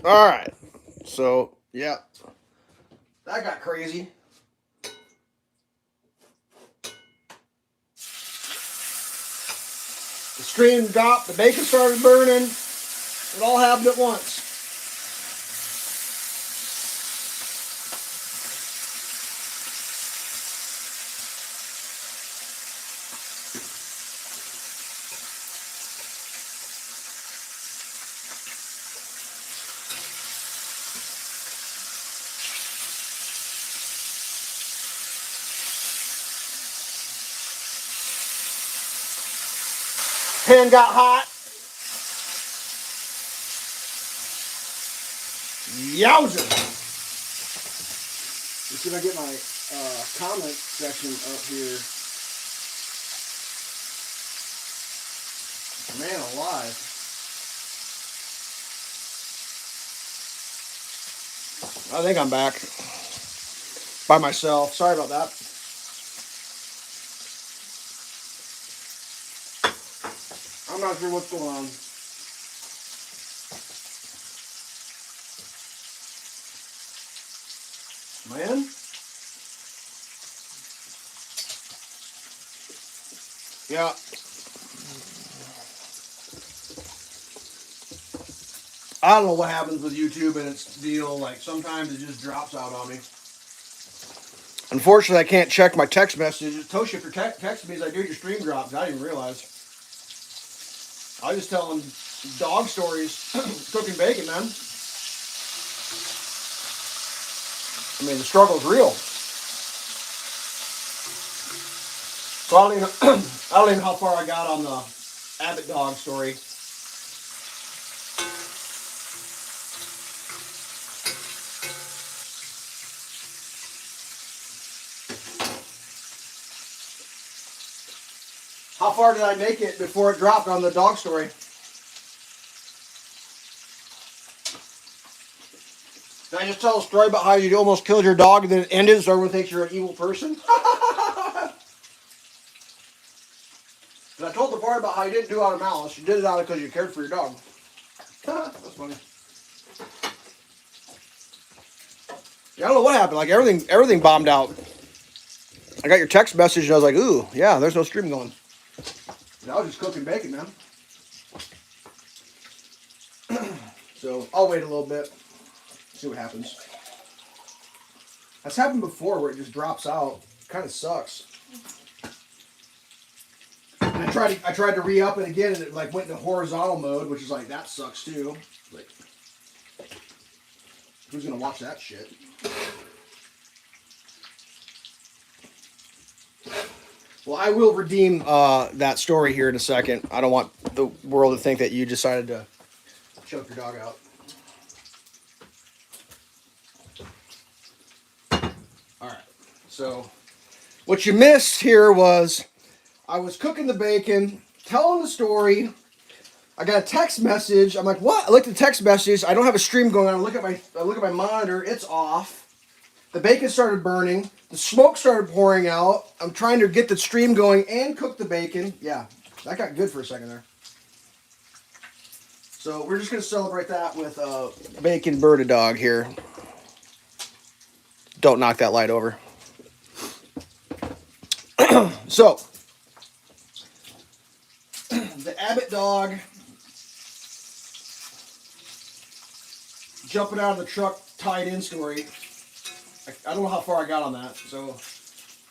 All right. So, yeah, that got crazy. The stream dropped, the bacon started burning. It all happened at once. Pan got hot. Yowzer. Let's see if I get my comment section up here. Man alive. I think I'm back by myself. Sorry about that. I'm not sure what's going on. Man? Yeah. I don't know what happens with YouTube and its deal. Like, sometimes it just drops out on me. Unfortunately, I can't check my text messages. Toe Shifter texted me, he's like, dude, your stream dropped. I didn't even realize. I was just telling dog stories, cooking bacon, man. I mean, the struggle's real. So I don't even, I don't even know how far I got on the Abbott dog story. How far did I make it before it dropped on the dog story? Did I just tell a story about how you almost killed your dog and then it ended so everyone thinks you're an evil person? And I told the part about how you didn't do it out of malice. You did it out of because you cared for your dog. That's funny. Yeah, I don't know what happened. Like everything bombed out. I got your text message and I was like, ooh, yeah, there's no stream going. And I was just cooking bacon, man. So I'll wait a little bit, see what happens. That's happened before where it just drops out. Kind of sucks. And I tried to re-up it again and it like went into horizontal mode, which is like that sucks too. Like, who's gonna watch that shit? Well, I will redeem that story here in a second. I don't want the world to think that you decided to choke your dog out. All right. So, what you missed here was I was cooking the bacon, telling the story. I got a text message. I'm like, what? I looked at the text message. I don't have a stream going on. I look at my monitor. It's off. The bacon started burning. The smoke started pouring out. I'm trying to get the stream going and cook the bacon. Yeah, that got good for a second there. So we're just going to celebrate that with a bacon bird dog here. Don't knock that light over. So, the Abbott dog jumping out of the truck tied in story. I don't know how far I got on that. So,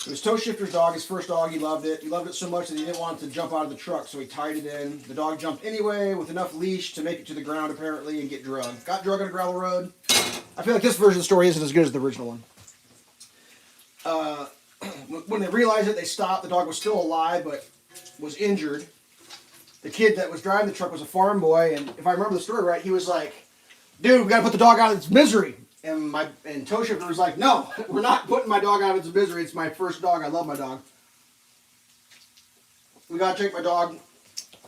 it was Toe Shifter's dog, his first dog. He loved it. He loved it so much that he didn't want it to jump out of the truck, so he tied it in. The dog jumped anyway with enough leash to make it to the ground, apparently, and get drugged. Got drugged on a gravel road. I feel like this version of the story isn't as good as the original one. When they realized it, they stopped. The dog was still alive, but was injured. The kid that was driving the truck was a farm boy, and if I remember the story right, he was like, dude, we gotta put the dog out of its misery. And Toe Shifter was like, no, we're not putting my dog out of its misery. It's my first dog. I love my dog. We gotta take my dog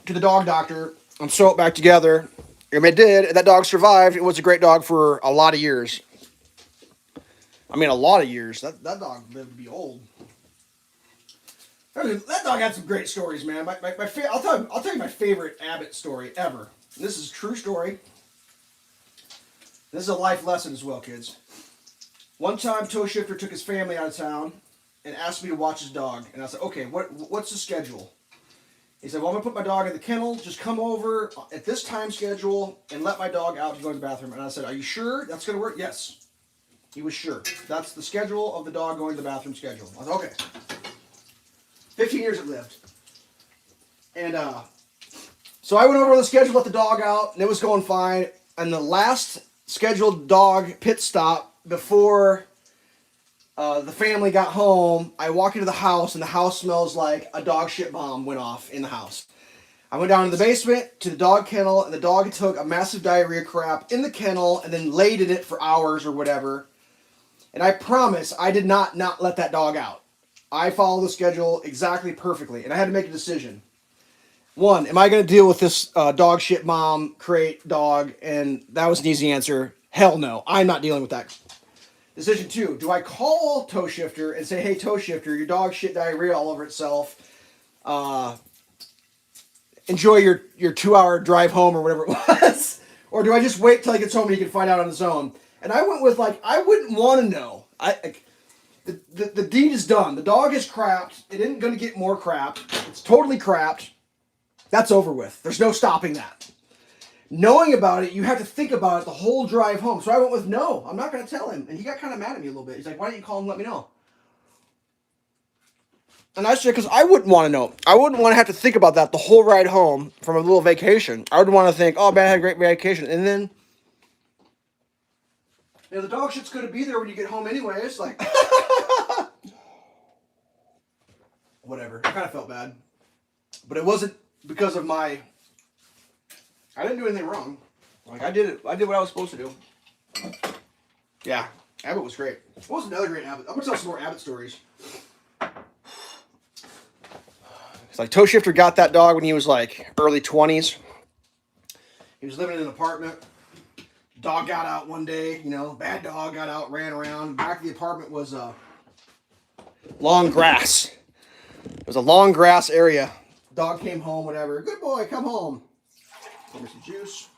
to the dog doctor and sew it back together. And it did. That dog survived. It was a great dog for a lot of years. I mean, a lot of years. That dog lived to be old. That dog had some great stories, man. I'll tell you my favorite Abbott story ever. This is a true story. This is a life lesson as well, kids. One time, Toe Shifter took his family out of town and asked me to watch his dog. And I said, okay, what's the schedule? He said, well, I'm going to put my dog in the kennel. Just come over at this time schedule and let my dog out to go to the bathroom. And I said, are you sure that's going to work? Yes. He was sure. That's the schedule of the dog going to the bathroom schedule. I said, okay. 15 years it lived. And so I went over the schedule, let the dog out, and it was going fine. And the last scheduled dog pit stop before the family got home, I walk into the house, and the house smells like a dog shit bomb went off in the house. I went down to the basement to the dog kennel, and the dog took a massive diarrhea crap in the kennel and then laid in it for hours or whatever. And I promise I did not let that dog out. I followed the schedule exactly perfectly, and I had to make a decision. One, am I going to deal with this dog shit mom crate dog? And that was an easy answer. Hell no. I'm not dealing with that. Decision 2, do I call Toe Shifter and say, hey, Toe Shifter, your dog shit diarrhea all over itself. Enjoy your 2-hour drive home or whatever it was. Or do I just wait till he gets home and he can find out on his own? And I went with, like, I wouldn't want to know. The deed is done. The dog is crapped. It isn't going to get more crap. It's totally crapped. That's over with. There's no stopping that. Knowing about it, you have to think about it the whole drive home. So I went with no. I'm not going to tell him. And he got kind of mad at me a little bit. He's like, why don't you call him and let me know? And I said, because I wouldn't want to know. I wouldn't want to have to think about that the whole ride home from a little vacation. I would want to think, oh, man, I had a great vacation. And then, you know, the dog shit's going to be there when you get home anyway. It's like, whatever. I kind of felt bad. But it wasn't because of I didn't do anything wrong. Like, I did what I was supposed to do. Yeah, Abbott was great. What was another great Abbott? I'm going to tell some more Abbott stories. It's like Toe Shifter got that dog when he was like early 20s. He was living in an apartment. Dog got out one day, you know, bad dog got out, ran around. Back of the apartment was long grass. It was a long grass area. Dog came home, whatever. Good boy, come home. Give me some juice.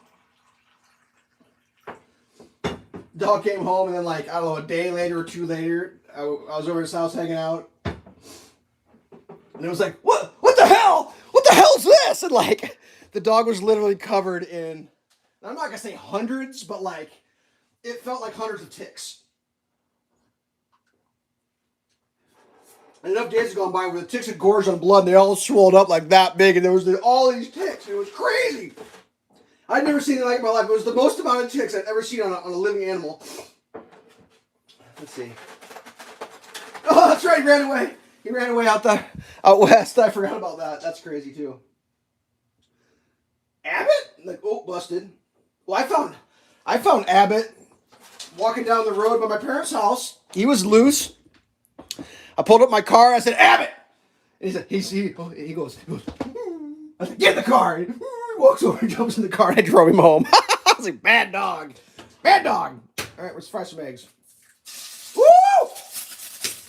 Dog came home, and then, like, I don't know, a day later or 2 later, I was over at his house hanging out. And it was like, what the hell? What the hell is this? And, like, the dog was literally covered in, I'm not going to say hundreds, but, like, it felt like hundreds of ticks. And enough days had gone by where the ticks had gorged on blood, and they all swelled up like that big, and there was all these ticks. It was crazy. I'd never seen anything like it in my life. It was the most amount of ticks I'd ever seen on a living animal. Let's see. Oh, that's right. He ran away. He ran away out west. I forgot about that. That's crazy, too. Abbott? Like, oh, busted. Well, I found Abbott walking down the road by my parents' house. He was loose. I pulled up my car. I said, Abbott! And he goes, I said, get in the car. He walks over and jumps in the car, and I drove him home. I was like, bad dog. Bad dog. All right, let's fry some eggs. Woo!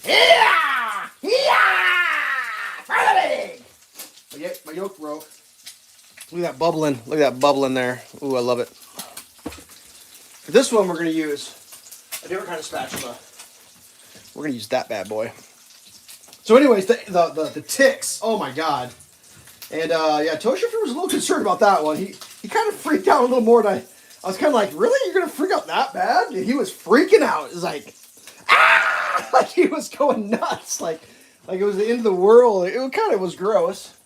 Yeah! Yeah! Fry the egg! My yolk broke. Look at that bubbling. Look at that bubbling there. Ooh, I love it. For this one, we're going to use a different kind of spatula. We're going to use that bad boy. So anyways, the ticks. Oh, my God. And, yeah, Toe Shifter was a little concerned about that one. He kind of freaked out a little more than I was kind of like, really? You're going to freak out that bad? And he was freaking out. It was like, ah! Like he was going nuts. Like it was the end of the world. It kind of was gross.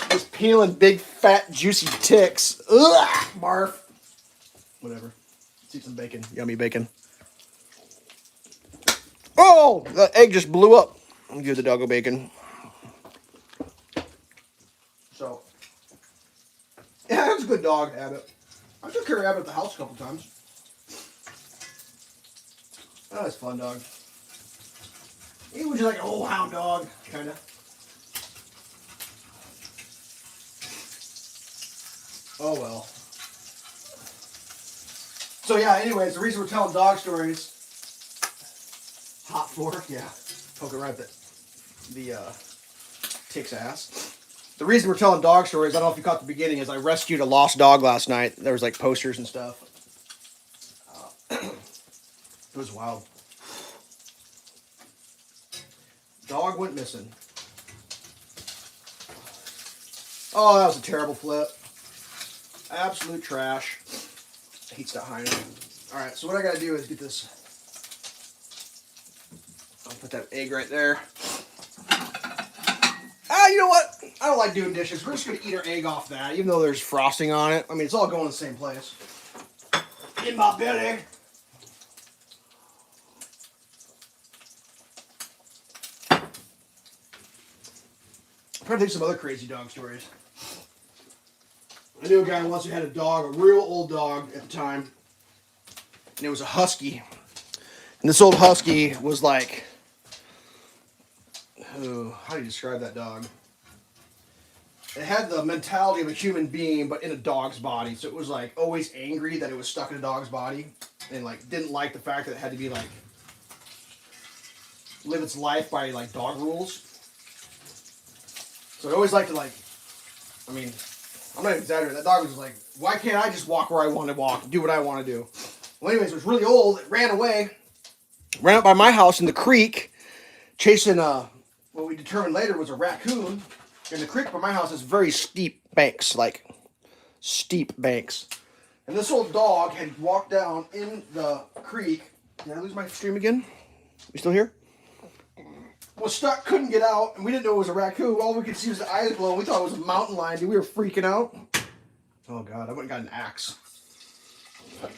Just peeling big, fat, juicy ticks. Ugh! Barf. Whatever. Let's eat some bacon. Yummy bacon. Oh! The egg just blew up. I'll give the doggo bacon. So, yeah, that was a good dog, Abbott. I took care of Abbott at the house a couple times. That was a fun dog. He was just like an old hound dog, kind of. Oh, well. So, yeah, anyways, the reason we're telling dog stories, hot floor, yeah, poke it right at the tick's ass. The reason we're telling dog stories, I don't know if you caught the beginning, is I rescued a lost dog last night. There was like posters and stuff. It was wild. Dog went missing. Oh, that was a terrible flip. Absolute trash. Heat's not high enough. All right, so what I gotta do is get this. I'll put that egg right there. Ah, you know what? I don't like doing dishes. We're just gonna eat our egg off that, even though there's frosting on it. I mean, it's all going in the same place. In my belly. I'm trying to think of some other crazy dog stories. I knew a guy once who had a dog, a real old dog at the time, and it was a husky. And this old husky was like, oh, how do you describe that dog? It had the mentality of a human being, but in a dog's body. So it was like always angry that it was stuck in a dog's body, and like didn't like the fact that it had to be like live its life by like dog rules. So it always liked to like, I mean, I'm not exaggerating. That dog was just like, why can't I just walk where I want to walk and do what I want to do? Well, anyways, it was really old. It ran away, ran up by my house in the creek, chasing what we determined later was a raccoon. And the creek by my house has very steep banks, like steep banks. And this old dog had walked down in the creek. Did I lose my stream again? We still here? Was stuck, couldn't get out, and we didn't know it was a raccoon. All we could see was the eyes glowing. We thought it was a mountain lion, dude. We were freaking out. Oh god, I went and got an axe.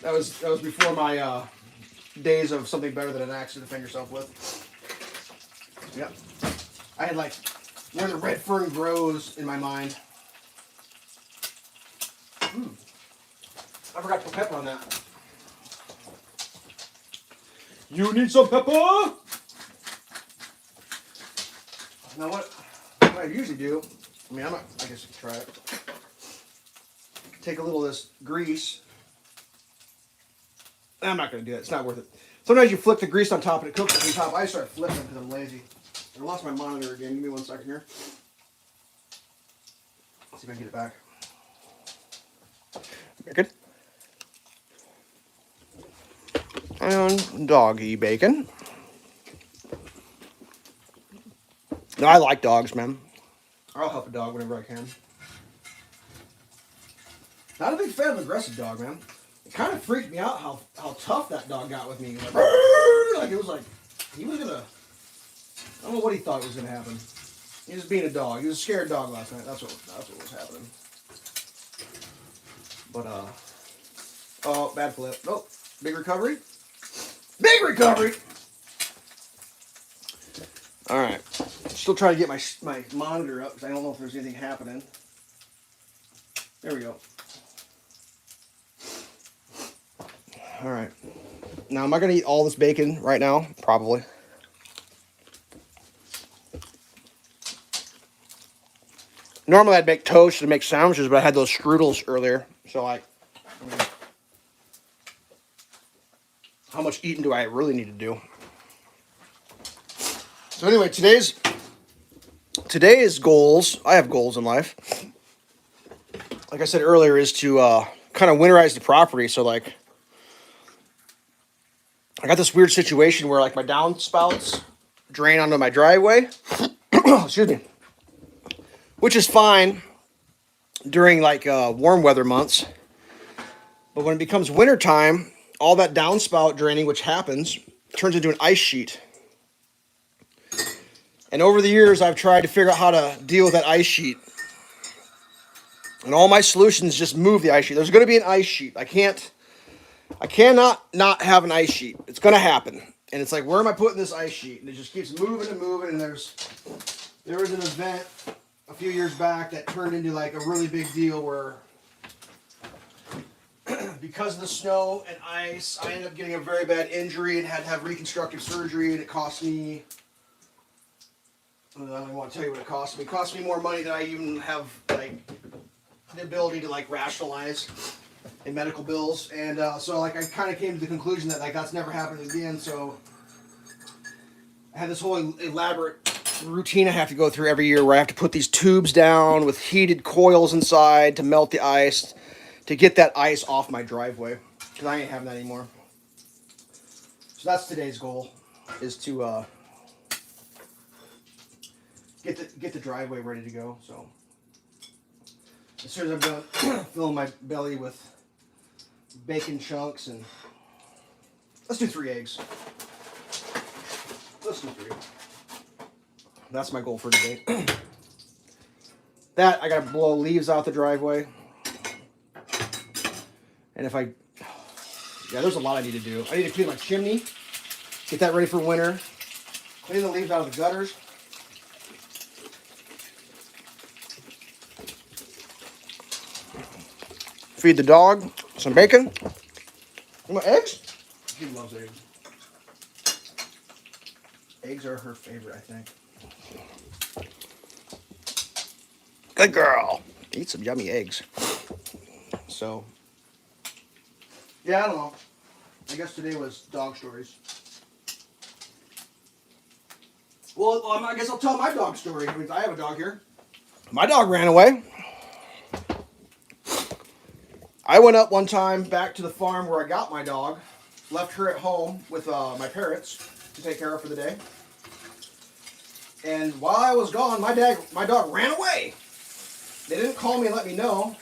That was before my days of something better than an axe to defend yourself with. Yep. I had like where the red fern grows in my mind. I forgot to put pepper on that. You need some pepper? Now what I usually do, I mean, I guess I can try it. Take a little of this grease. I'm not going to do that. It's not worth it. Sometimes you flick the grease on top and it cooks it on top. I start flipping because I'm lazy. I lost my monitor again. Give me 1 second here. Let's see if I can get it back. Bacon. And doggy bacon. No, I like dogs, man. I'll help a dog whenever I can. Not a big fan of an aggressive dog, man. It kind of freaked me out how tough that dog got with me. Like it was like he was gonna. I don't know what he thought was gonna happen. He was being a dog. He was a scared dog last night. That's what was happening. But oh, bad flip. Nope. Big recovery. Big recovery. All right. Still trying to get my monitor up because I don't know if there's anything happening. There we go. All right. Now, am I going to eat all this bacon right now? Probably. Normally, I'd make toast and make sandwiches, but I had those strudels earlier. So, I mean, how much eating do I really need to do? So, anyway, today's goals, I have goals in life. Like I said earlier, is to kind of winterize the property. So, like, I got this weird situation where like my downspouts drain onto my driveway. Excuse me. Which is fine during like warm weather months. But when it becomes wintertime, all that downspout draining, which happens, turns into an ice sheet. And over the years, I've tried to figure out how to deal with that ice sheet. And all my solutions just move the ice sheet. There's going to be an ice sheet. I cannot not have an ice sheet. It's going to happen. And it's like, where am I putting this ice sheet? And it just keeps moving and moving. And there was an event a few years back that turned into like a really big deal where because of the snow and ice, I ended up getting a very bad injury and had to have reconstructive surgery. And it cost me, I don't even want to tell you what it cost me. It cost me more money than I even have like the ability to like rationalize in medical bills, and so like I kind of came to the conclusion that like that's never happening again. So I had this whole elaborate routine I have to go through every year where I have to put these tubes down with heated coils inside to melt the ice to get that ice off my driveway because I ain't having that anymore. So that's today's goal, is to get the driveway ready to go. So as soon as I'm done filling my belly with bacon chunks, and let's do 3 eggs. Let's do 3. That's my goal for today. That, I gotta blow leaves out the driveway. And if I, yeah, there's a lot I need to do. I need to clean my chimney, get that ready for winter, clean the leaves out of the gutters. Feed the dog some bacon. You want eggs? She loves eggs. Eggs are her favorite, I think. Good girl. Eat some yummy eggs. So, yeah, I don't know. I guess today was dog stories. Well, I guess I'll tell my dog story. I have a dog here. My dog ran away. I went up one time back to the farm where I got my dog, left her at home with my parents to take care of for the day. And while I was gone, my dog ran away. They didn't call me and let me know.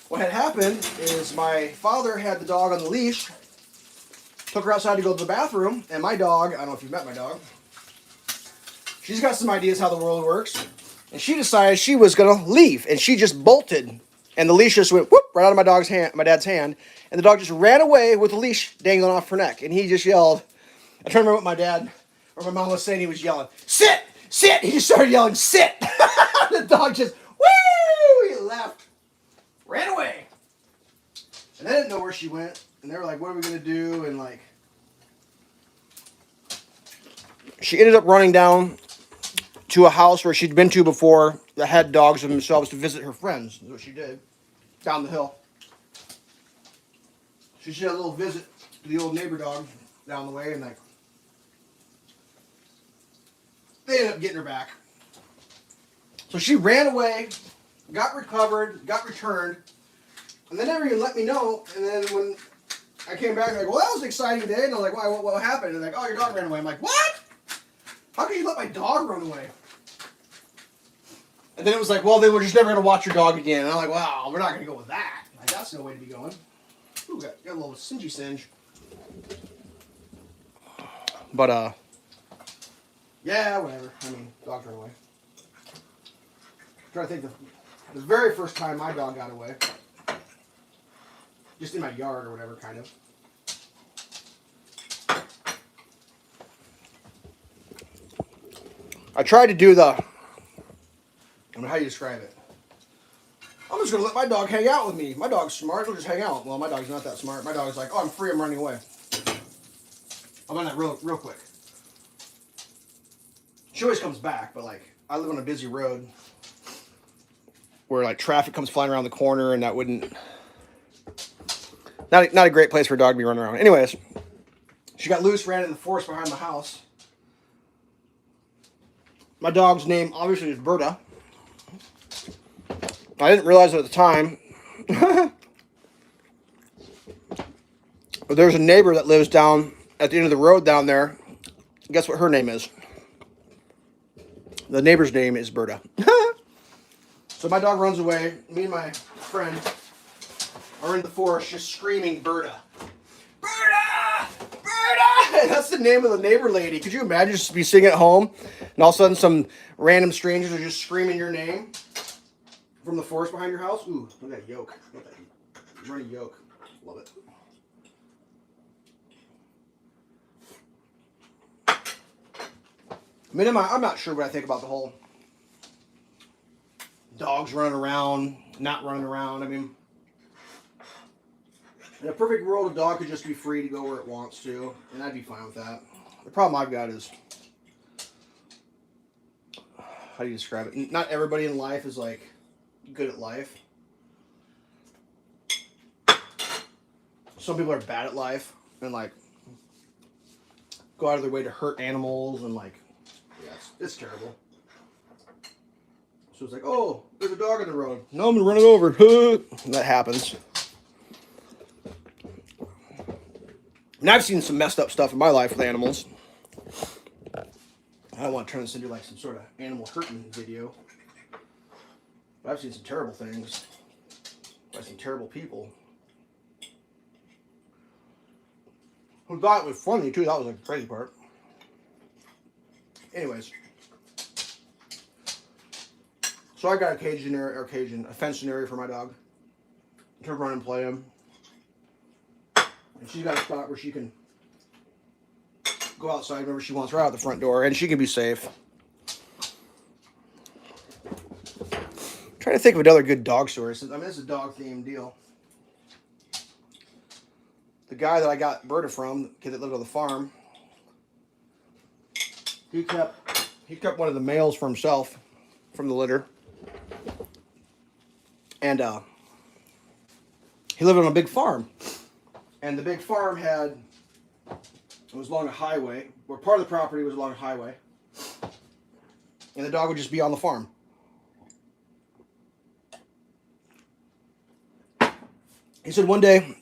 What had happened is my father had the dog on the leash, took her outside to go to the bathroom, and my dog, I don't know if you've met my dog, she's got some ideas how the world works, and she decided she was going to leave, and she just bolted, and the leash just went whoop right out of my dad's hand, and the dog just ran away with the leash dangling off her neck, and he just yelled. I trying to remember what my dad or my mom was saying. He was yelling, "Sit! Sit!" He just started yelling, "Sit!" The dog just, woo! He left. Ran away. And they didn't know where she went. And they were like, what are we going to do? And like, she ended up running down to a house where she'd been to before that had dogs themselves to visit her friends. That's what she did. Down the hill. She did a little visit to the old neighbor dog down the way, and like, they ended up getting her back. So she ran away, got recovered, got returned, and they never even let me know. And then when I came back, like, well, that was an exciting day. And I was like, why, what happened? And they're like, oh, your dog ran away. I'm like, what? How could you let my dog run away? And then it was like, well, then we're just never going to watch your dog again. And I'm like, wow, we're not going to go with that. Like, that's no way to be going. Ooh, got a little singe. But, yeah, whatever. I mean, dogs run away. I'm trying to think the very first time my dog got away. Just in my yard or whatever, kind of. I tried to do I don't know how you describe it. I'm just going to let my dog hang out with me. My dog's smart, he'll just hang out. Well, my dog's not that smart. My dog's like, oh, I'm free, I'm running away. I'm on that real quick. She always comes back, but like, I live on a busy road where like traffic comes flying around the corner, and that wouldn't, not a great place for a dog to be running around. Anyways, she got loose, ran in the forest behind the house. My dog's name obviously is Berta. I didn't realize it at the time. But there's a neighbor that lives down at the end of the road down there. Guess what her name is? The neighbor's name is Berta. So my dog runs away. Me and my friend are in the forest just screaming, Berta. Berta! Berta! That's the name of the neighbor lady. Could you imagine just be sitting at home and all of a sudden some random strangers are just screaming your name from the forest behind your house? Ooh, look at that yoke. Look at that runny yoke. Love it. I mean, I'm not sure what I think about the whole dogs running around, not running around. I mean, in a perfect world, a dog could just be free to go where it wants to, and I'd be fine with that. The problem I've got is, how do you describe it? Not everybody in life is like good at life. Some people are bad at life and like go out of their way to hurt animals and like, yeah, it's terrible. So it's like, oh, there's a dog on the road. No, I'm gonna run it over. That happens. And I've seen some messed up stuff in my life with animals. I don't want to turn this into like some sort of animal hurting video. But I've seen some terrible things by some terrible people. Who thought it was funny too. That was like the crazy part. Anyways. So I got a fenced area for my dog to run and play him. And she's got a spot where she can go outside whenever she wants, right out the front door, and she can be safe. I'm trying to think of another good dog story. I mean, this is a dog-themed deal. The guy that I got Berta from, the kid that lived on the farm, he kept one of the males for himself from the litter. And he lived on a big farm. And the big farm it was along a highway, where part of the property was along a highway. And the dog would just be on the farm. He said one day,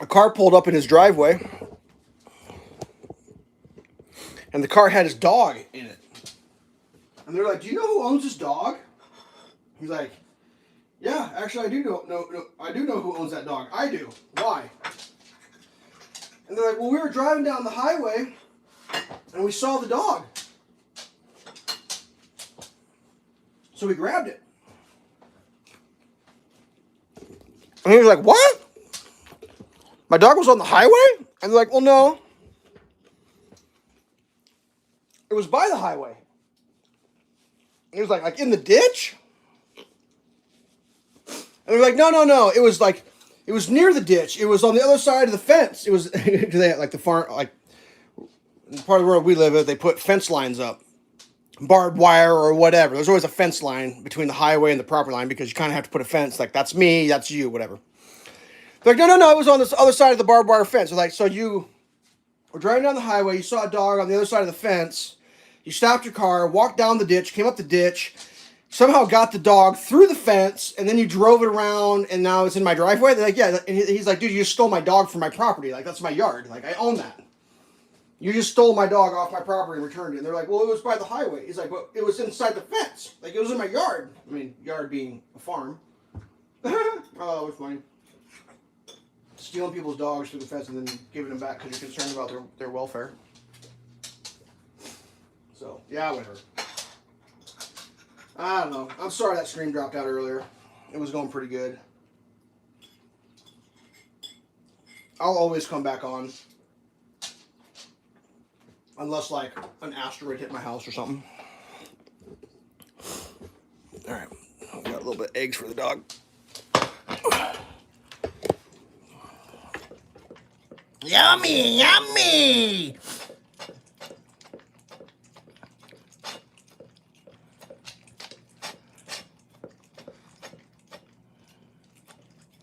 a car pulled up in his driveway, and the car had his dog in it. And they're like, "Do you know who owns this dog?" He's like, "Yeah, actually I do know. I do know who owns that dog. I do. Why?" And they're like, "Well, we were driving down the highway, and we saw the dog. So we grabbed it." And he was like, "What? My dog was on the highway?" And they're like, "Well, no. It was by the highway." And he was like in the ditch? And they're like, no. It was near the ditch. It was on the other side of the fence. It was, they had, like, the farm, like, in part of the world we live in, they put fence lines up. Barbed wire or whatever. There's always a fence line between the highway and the property line because you kind of have to put a fence. Like, that's me, that's you, whatever. They're like, no. It was on this other side of the barbed wire fence. They're like, so you were driving down the highway. You saw a dog on the other side of the fence. You stopped your car, walked down the ditch, came up the ditch, somehow got the dog through the fence, and then you drove it around, and now it's in my driveway? They're like, yeah. And he's like, dude, you just stole my dog from my property. Like, that's my yard. Like, I own that. You just stole my dog off my property and returned it. And they're like, well, it was by the highway. He's like, well, it was inside the fence. Like, it was in my yard. I mean, yard being a farm. Oh, that was funny. Stealing people's dogs through the fence and then giving them back because you're concerned about their welfare. So, yeah, whatever. I don't know. I'm sorry that stream dropped out earlier. It was going pretty good. I'll always come back on. Unless, like, an asteroid hit my house or something. Alright. Got a little bit of eggs for the dog. Yummy! Yummy!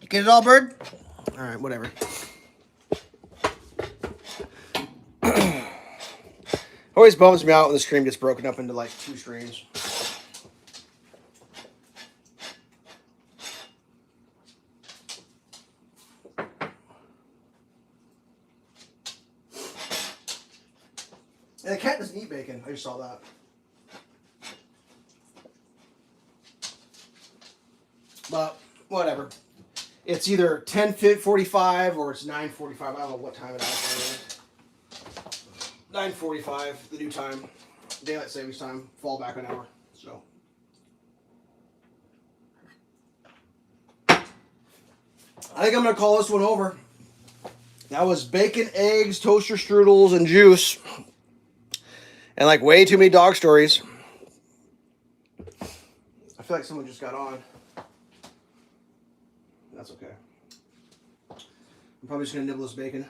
You get it all, bird? Alright, whatever. Always bums me out when the stream gets broken up into like 2 streams. And the cat doesn't eat bacon. I just saw that. But whatever. It's either 10:45 or it's 9:45. I don't know what time it is. 9:45, the new time. Daylight savings time. Fall back an hour. So. I think I'm going to call this one over. That was bacon, eggs, toaster strudels, and juice. And like way too many dog stories. I feel like someone just got on. That's okay. I'm probably just going to nibble this bacon.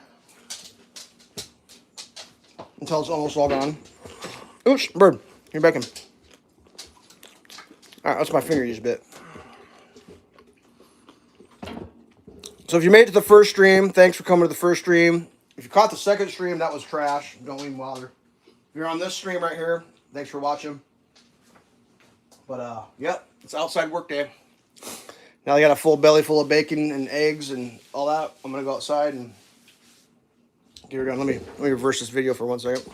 Until it's almost all gone. Oops, bird. You're bacon. Alright, that's my finger used a bit. So if you made it to the first stream, thanks for coming to the first stream. If you caught the second stream, that was trash. Don't even bother. If you're on this stream right here, thanks for watching. But, yep, it's outside work day. Now I got a full belly full of bacon and eggs and all that. I'm going to go outside and Get her going. Let me reverse this video for 1 second.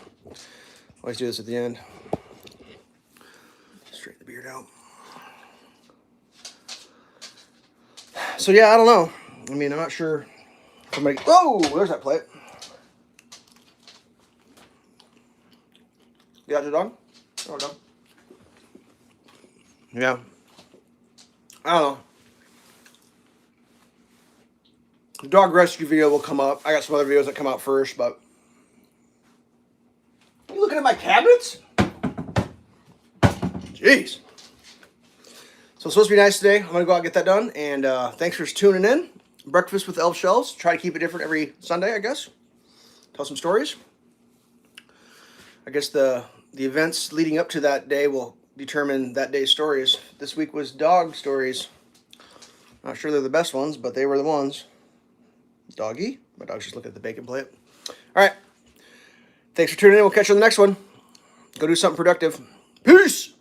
Always do this at the end. Straighten the beard out. So yeah, I don't know. I mean, I'm not sure. Somebody. Oh, there's that plate. You got the dog? Oh, dog. Yeah. I don't know. The dog rescue video will come up. I got some other videos that come out first, but you looking at my cabinets? Jeez. So it's supposed to be nice today. I'm going to go out and get that done. And thanks for tuning in. Breakfast with Elveshelves. Try to keep it different every Sunday, I guess. Tell some stories. I guess the events leading up to that day will determine that day's stories. This week was dog stories. Not sure they're the best ones, but they were the ones. Doggy. My dog's just looking at the bacon plate. All right. Thanks for tuning in. We'll catch you on the next one. Go do something productive. Peace.